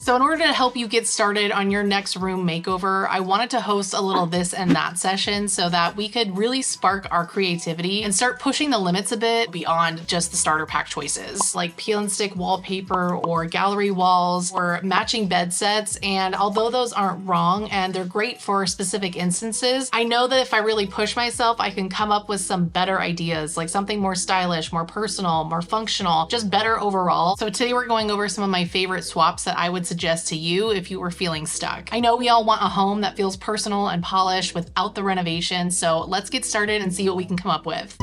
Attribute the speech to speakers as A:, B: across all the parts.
A: So in order to help you get started on your next room makeover, I wanted to host a little this and that session so that we could really spark our creativity and start pushing the limits a bit beyond just the starter pack choices, like peel and stick wallpaper or gallery walls or matching bed sets. And although those aren't wrong and they're great for specific instances, I know that if I really push myself, I can come up with some better ideas, like something more stylish, more personal, more functional, just better overall. So today we're going over some of my favorite swaps that I would suggest to you if you were feeling stuck. I know we all want a home that feels personal and polished without the renovation, so let's get started and see what we can come up with.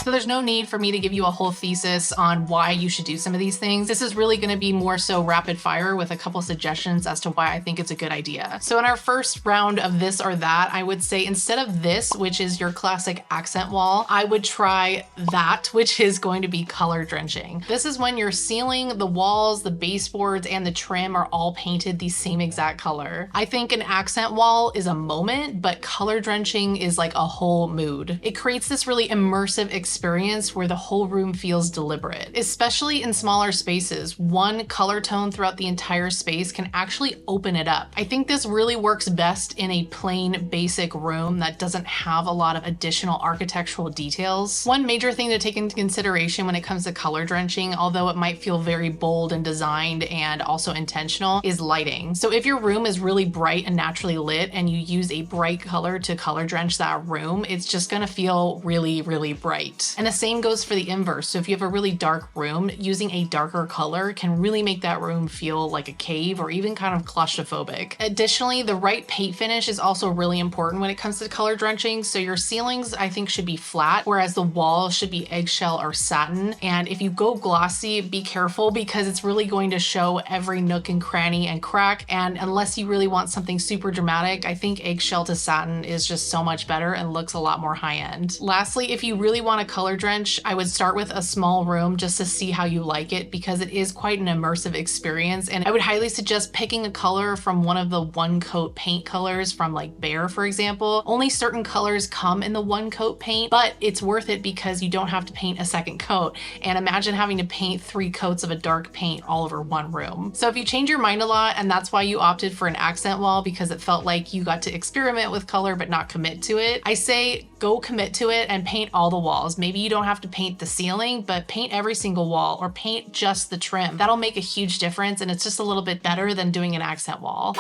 A: So there's no need for me to give you a whole thesis on why you should do some of these things. This is really going to be more so rapid fire with a couple suggestions as to why I think it's a good idea. So in our first round of this or that, I would say instead of this, which is your classic accent wall, I would try that, which is going to be color drenching. This is when your ceiling, the walls, the baseboards, and the trim are all painted the same exact color. I think an accent wall is a moment, but color drenching is like a whole mood. It creates this really immersive experience where the whole room feels deliberate. Especially in smaller spaces, one color tone throughout the entire space can actually open it up. I think this really works best in a plain, basic room that doesn't have a lot of additional architectural details. One major thing to take into consideration when it comes to color drenching, although it might feel very bold and designed and also intentional, is lighting. So if your room is really bright and naturally lit and you use a bright color to color drench that room, it's just gonna feel really, really bright. And the same goes for the inverse. So if you have a really dark room, using a darker color can really make that room feel like a cave or even kind of claustrophobic. Additionally, the right paint finish is also really important when it comes to color drenching. So your ceilings, I think, should be flat, whereas the walls should be eggshell or satin. And if you go glossy, be careful because it's really going to show every nook and cranny and crack. And unless you really want something super dramatic, I think eggshell to satin is just so much better and looks a lot more high end. Lastly, if you really want to color drench, I would start with a small room just to see how you like it because it is quite an immersive experience. And I would highly suggest picking a color from one of the one coat paint colors from like Behr, for example. Only certain colors come in the one coat paint, but it's worth it because you don't have to paint a second coat. And imagine having to paint 3 coats of a dark paint all over one room. So if you change your mind a lot and that's why you opted for an accent wall because it felt like you got to experiment with color but not commit to it, I say go commit to it and paint all the walls. Maybe you don't have to paint the ceiling, but paint every single wall or paint just the trim. That'll make a huge difference and it's just a little bit better than doing an accent wall.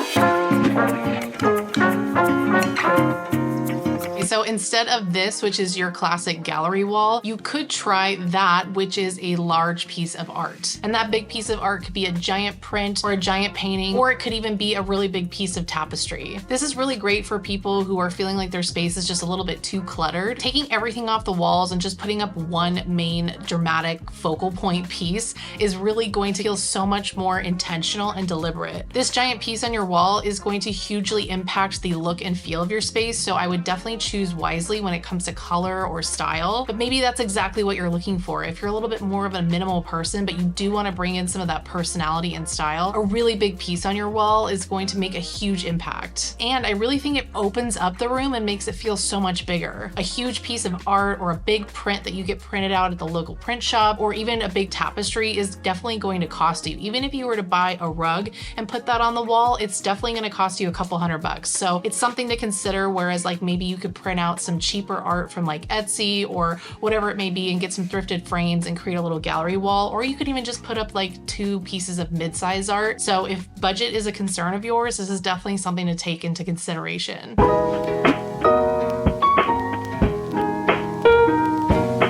A: So instead of this, which is your classic gallery wall, you could try that, which is a large piece of art. And that big piece of art could be a giant print or a giant painting, or it could even be a really big piece of tapestry. This is really great for people who are feeling like their space is just a little bit too cluttered. Taking everything off the walls and just putting up one main dramatic focal point piece is really going to feel so much more intentional and deliberate. This giant piece on your wall is going to hugely impact the look and feel of your space, so I would definitely choose wisely when it comes to color or style, but maybe that's exactly what you're looking for. If you're a little bit more of a minimal person, but you do want to bring in some of that personality and style, a really big piece on your wall is going to make a huge impact. And I really think it opens up the room and makes it feel so much bigger. A huge piece of art or a big print that you get printed out at the local print shop, or even a big tapestry is definitely going to cost you. Even if you were to buy a rug and put that on the wall, it's definitely going to cost you a couple $100. So it's something to consider, whereas like maybe you could print out some cheaper art from like Etsy or whatever it may be and get some thrifted frames and create a little gallery wall, or you could even just put up like 2 pieces of mid-size art. So if budget is a concern of yours, this is definitely something to take into consideration.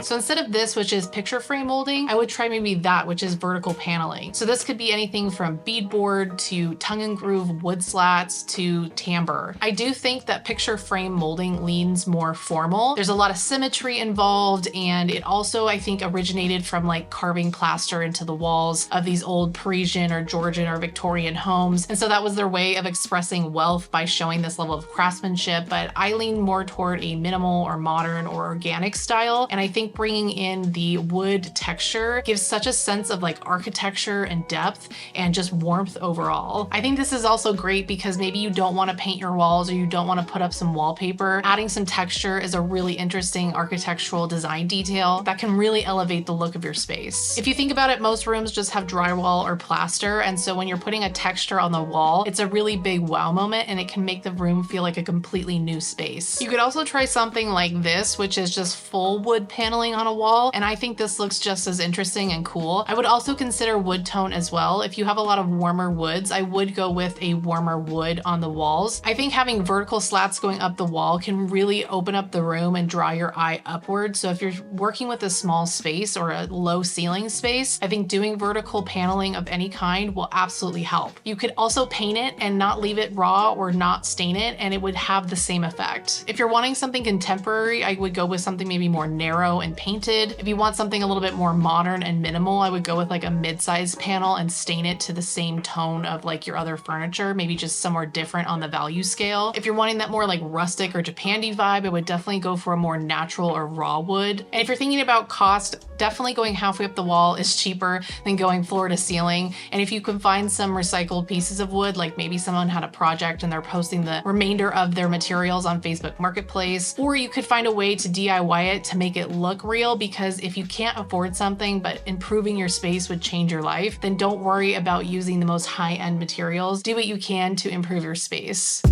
A: So instead of this, which is picture frame molding, I would try maybe that, which is vertical paneling. So this could be anything from beadboard to tongue and groove wood slats to timbre. I do think that picture frame molding leans more formal. There's a lot of symmetry involved, and it also, I think, originated from like carving plaster into the walls of these old Parisian or Georgian or Victorian homes. And so that was their way of expressing wealth by showing this level of craftsmanship. But I lean more toward a minimal or modern or organic style. And I think think bringing in the wood texture gives such a sense of like architecture and depth and just warmth overall. I think this is also great because maybe you don't want to paint your walls or you don't want to put up some wallpaper. Adding some texture is a really interesting architectural design detail that can really elevate the look of your space. If you think about it, most rooms just have drywall or plaster, and so when you're putting a texture on the wall, it's a really big wow moment and it can make the room feel like a completely new space. You could also try something like this, which is just full wood paneling on a wall, and I think this looks just as interesting and cool. I would also consider wood tone as well. If you have a lot of warmer woods, I would go with a warmer wood on the walls. I think having vertical slats going up the wall can really open up the room and draw your eye upward. So if you're working with a small space or a low ceiling space, I think doing vertical paneling of any kind will absolutely help. You could also paint it and not leave it raw or not stain it, and it would have the same effect. If you're wanting something contemporary, I would go with something maybe more narrow and painted. If you want something a little bit more modern and minimal, I would go with like a mid-sized panel and stain it to the same tone of like your other furniture, maybe just somewhere different on the value scale. If you're wanting that more like rustic or Japandi vibe, I would definitely go for a more natural or raw wood. And if you're thinking about cost, definitely going halfway up the wall is cheaper than going floor to ceiling. And if you can find some recycled pieces of wood, like maybe someone had a project and they're posting the remainder of their materials on Facebook Marketplace, or you could find a way to DIY it to make it look real, because if you can't afford something but improving your space would change your life, then don't worry about using the most high-end materials. Do what you can to improve your space.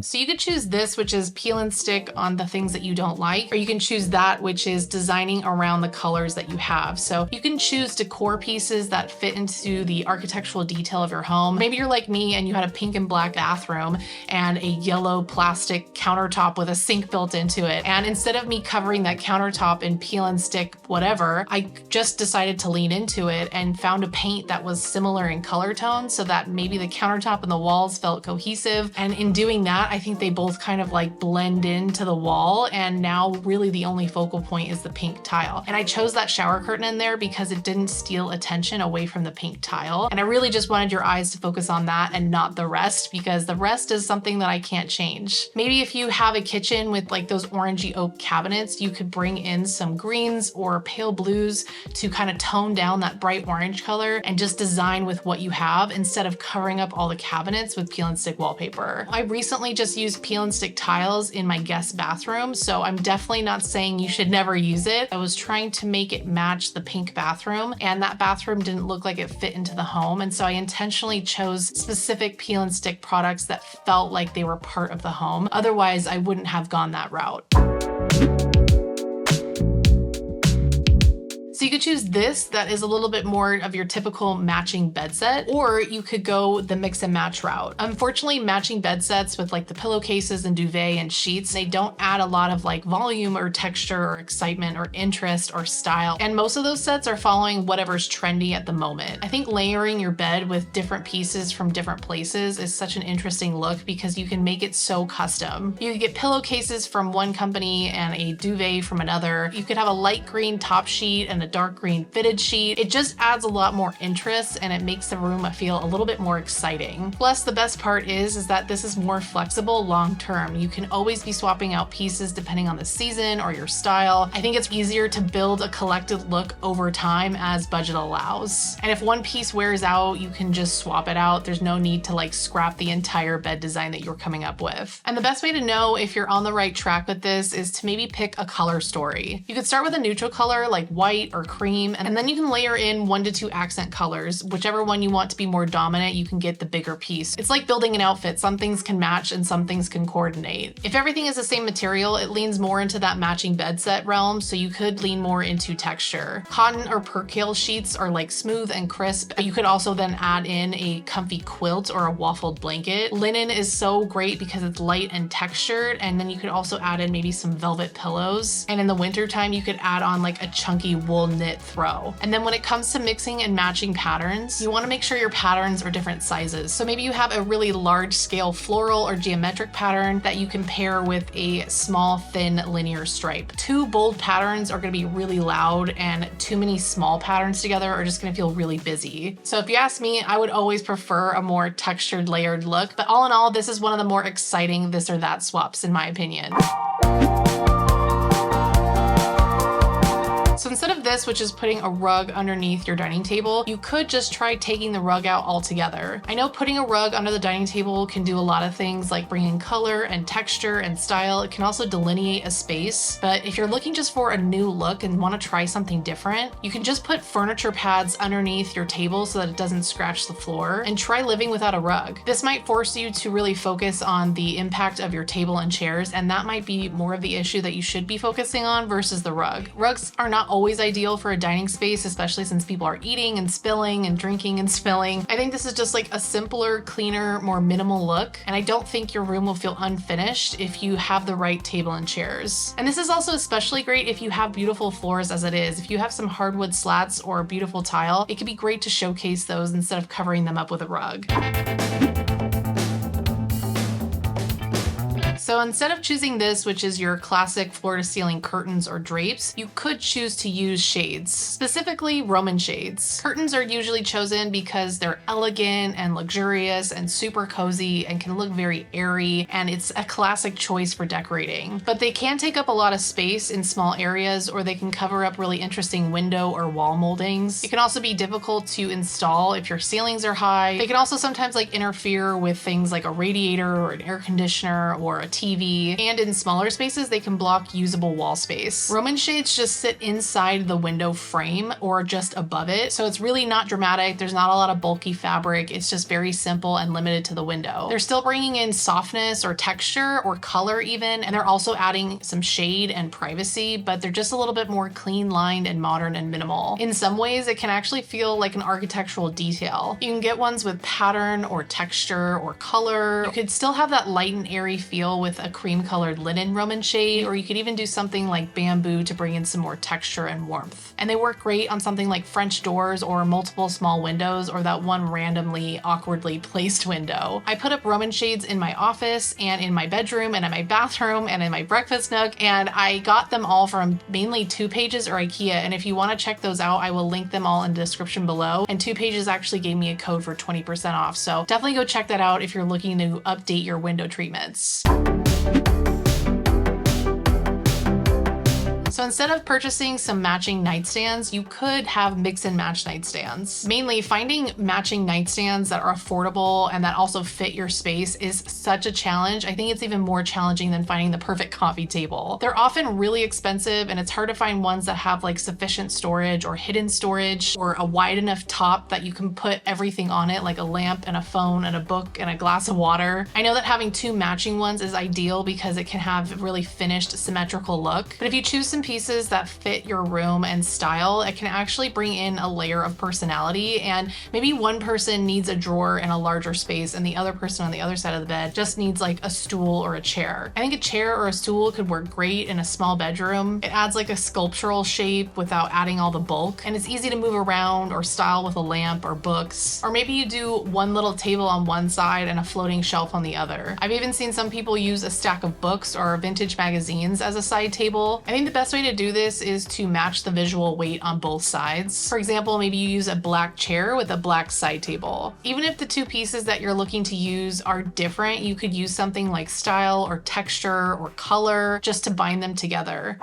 A: So you could choose this, which is peel and stick on the things that you don't like, or you can choose that, which is designing around the colors that you have. So you can choose decor pieces that fit into the architectural detail of your home. Maybe you're like me and you had a pink and black bathroom and a yellow plastic countertop with a sink built into it. And instead of me covering that countertop in peel and stick whatever, I just decided to lean into it and found a paint that was similar in color tone so that maybe the countertop and the walls felt cohesive. And in doing that, I think they both kind of like blend into the wall, and now really the only focal point is the pink tile. And I chose that shower curtain in there because it didn't steal attention away from the pink tile. And I really just wanted your eyes to focus on that and not the rest, because the rest is something that I can't change. Maybe if you have a kitchen with like those orangey oak cabinets, you could bring in some greens or pale blues to kind of tone down that bright orange color and just design with what you have instead of covering up all the cabinets with peel and stick wallpaper. I recently just used peel and stick tiles in my guest bathroom, so I'm definitely not saying you should never use it. I was trying to make it match the pink bathroom, and that bathroom didn't look like it fit into the home, and so I intentionally chose specific peel and stick products that felt like they were part of the home. Otherwise, I wouldn't have gone that route. So you could choose this that is a little bit more of your typical matching bed set, or you could go the mix and match route. Unfortunately, matching bed sets with like the pillowcases and duvet and sheets, they don't add a lot of like volume or texture or excitement or interest or style. And most of those sets are following whatever's trendy at the moment. I think layering your bed with different pieces from different places is such an interesting look because you can make it so custom. You could get pillowcases from one company and a duvet from another. You could have a light green top sheet and a dark green fitted sheet. It just adds a lot more interest and it makes the room feel a little bit more exciting. Plus, the best part is that this is more flexible long term. You can always be swapping out pieces depending on the season or your style. I think it's easier to build a collected look over time as budget allows. And if one piece wears out, you can just swap it out. There's no need to like scrap the entire bed design that you're coming up with. And the best way to know if you're on the right track with this is to maybe pick a color story. You could start with a neutral color like white or cream, and then you can layer in 1 to 2 accent colors. Whichever one you want to be more dominant, you can get the bigger piece. It's like building an outfit. Some things can match and some things can coordinate. If everything is the same material, it leans more into that matching bed set realm, so you could lean more into texture. Cotton or percale sheets are like smooth and crisp. You could also then add in a comfy quilt or a waffled blanket. Linen is so great because it's light and textured, and then you could also add in maybe some velvet pillows. And in the wintertime, you could add on like a chunky wool knit throw. And then when it comes to mixing and matching patterns, you want to make sure your patterns are different sizes. So maybe you have a really large scale floral or geometric pattern that you can pair with a small thin linear stripe. 2 bold patterns are going to be really loud, and too many small patterns together are just going to feel really busy. So if you ask me, I would always prefer a more textured layered look, but all in all, this is one of the more exciting this or that swaps in my opinion. this, which is putting a rug underneath your dining table, you could just try taking the rug out altogether. I know putting a rug under the dining table can do a lot of things like bring in color and texture and style. It can also delineate a space, but if you're looking just for a new look and want to try something different, you can just put furniture pads underneath your table so that it doesn't scratch the floor, and try living without a rug. This might force you to really focus on the impact of your table and chairs, and that might be more of the issue that you should be focusing on versus the rug. Rugs are not always ideal for a dining space, especially since people are eating and spilling and drinking and spilling. I think this is just like a simpler, cleaner, more minimal look, and I don't think your room will feel unfinished if you have the right table and chairs. And this is also especially great if you have beautiful floors as it is. If you have some hardwood slats or beautiful tile, it could be great to showcase those instead of covering them up with a rug. So instead of choosing this, which is your classic floor-to-ceiling curtains or drapes, you could choose to use shades, specifically Roman shades. Curtains are usually chosen because they're elegant and luxurious and super cozy and can look very airy, and it's a classic choice for decorating. But they can take up a lot of space in small areas, or they can cover up really interesting window or wall moldings. It can also be difficult to install if your ceilings are high. They can also sometimes interfere with things like a radiator or an air conditioner or a TV, and in smaller spaces they can block usable wall space. Roman shades just sit inside the window frame or just above it, so it's really not dramatic. There's not a lot of bulky fabric. It's just very simple and limited to the window. They're still bringing in softness or texture or color even, and they're also adding some shade and privacy, but they're just a little bit more clean lined and modern and minimal. In some ways it can actually feel like an architectural detail. You can get ones with pattern or texture or color. You could still have that light and airy feel with a cream colored linen Roman shade, or you could even do something like bamboo to bring in some more texture and warmth. And they work great on something like French doors or multiple small windows, or that one randomly awkwardly placed window. I put up Roman shades in my office and in my bedroom and in my bathroom and in my breakfast nook, and I got them all from mainly 2Pages or IKEA, and if you want to check those out, I will link them all in the description below. And 2Pages actually gave me a code for 20% off, so definitely go check that out if you're looking to update your window treatments. So instead of purchasing some matching nightstands, you could have mix and match nightstands. Mainly, finding matching nightstands that are affordable and that also fit your space is such a challenge. I think it's even more challenging than finding the perfect coffee table. They're often really expensive, and it's hard to find ones that have sufficient storage or hidden storage or a wide enough top that you can put everything on it, like a lamp and a phone and a book and a glass of water. I know that having two matching ones is ideal because it can have a really finished, symmetrical look. But if you choose some pieces that fit your room and style, it can actually bring in a layer of personality, and maybe one person needs a drawer in a larger space and the other person on the other side of the bed just needs a stool or a chair. I think a chair or a stool could work great in a small bedroom. It adds a sculptural shape without adding all the bulk, and it's easy to move around or style with a lamp or books. Or maybe you do one little table on one side and a floating shelf on the other. I've even seen some people use a stack of books or vintage magazines as a side table. I think the best way to do this is to match the visual weight on both sides. For example, maybe you use a black chair with a black side table. Even if the two pieces that you're looking to use are different, you could use something like style or texture or color just to bind them together.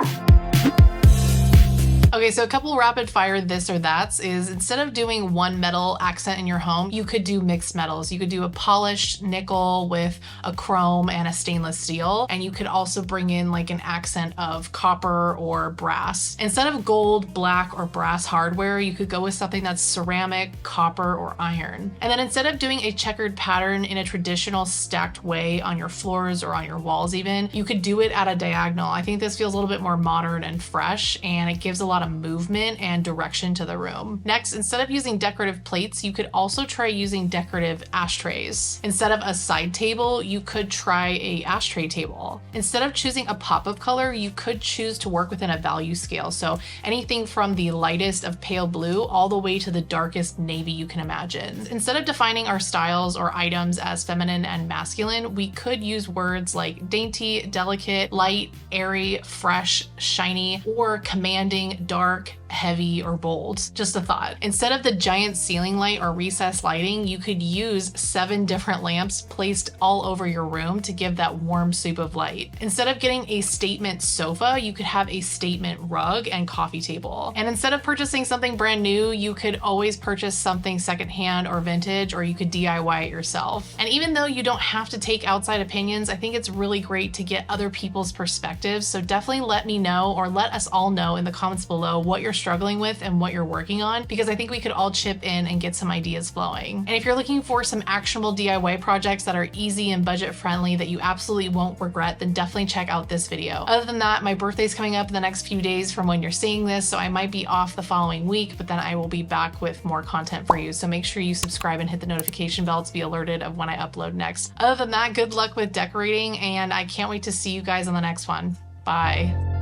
A: Okay, so a couple rapid fire this or that's is, instead of doing one metal accent in your home, you could do mixed metals. You could do a polished nickel with a chrome and a stainless steel. And you could also bring in an accent of copper or brass. Instead of gold, black, or brass hardware, you could go with something that's ceramic, copper, or iron. And then instead of doing a checkered pattern in a traditional stacked way on your floors or on your walls even, you could do it at a diagonal. I think this feels a little bit more modern and fresh, and it gives a lot of movement and direction to the room. Next, instead of using decorative plates, you could also try using decorative ashtrays. Instead of a side table, you could try a ashtray table. Instead of choosing a pop of color, you could choose to work within a value scale. So anything from the lightest of pale blue all the way to the darkest navy you can imagine. Instead of defining our styles or items as feminine and masculine, we could use words like dainty, delicate, light, airy, fresh, shiny, or commanding, dark, heavy, or bold. Just a thought. Instead of the giant ceiling light or recessed lighting, you could use 7 different lamps placed all over your room to give that warm soup of light. Instead of getting a statement sofa, you could have a statement rug and coffee table. And instead of purchasing something brand new, you could always purchase something secondhand or vintage, or you could DIY it yourself. And even though you don't have to take outside opinions, I think it's really great to get other people's perspectives. So definitely let me know, or let us all know in the comments below what you're struggling with and what you're working on, because I think we could all chip in and get some ideas flowing. And if you're looking for some actionable DIY projects that are easy and budget friendly that you absolutely won't regret, then definitely check out this video. Other than that, my birthday's coming up in the next few days from when you're seeing this, so I might be off the following week, but then I will be back with more content for you. So make sure you subscribe and hit the notification bell to be alerted of when I upload next. Other than that, good luck with decorating, and I can't wait to see you guys on the next one. Bye.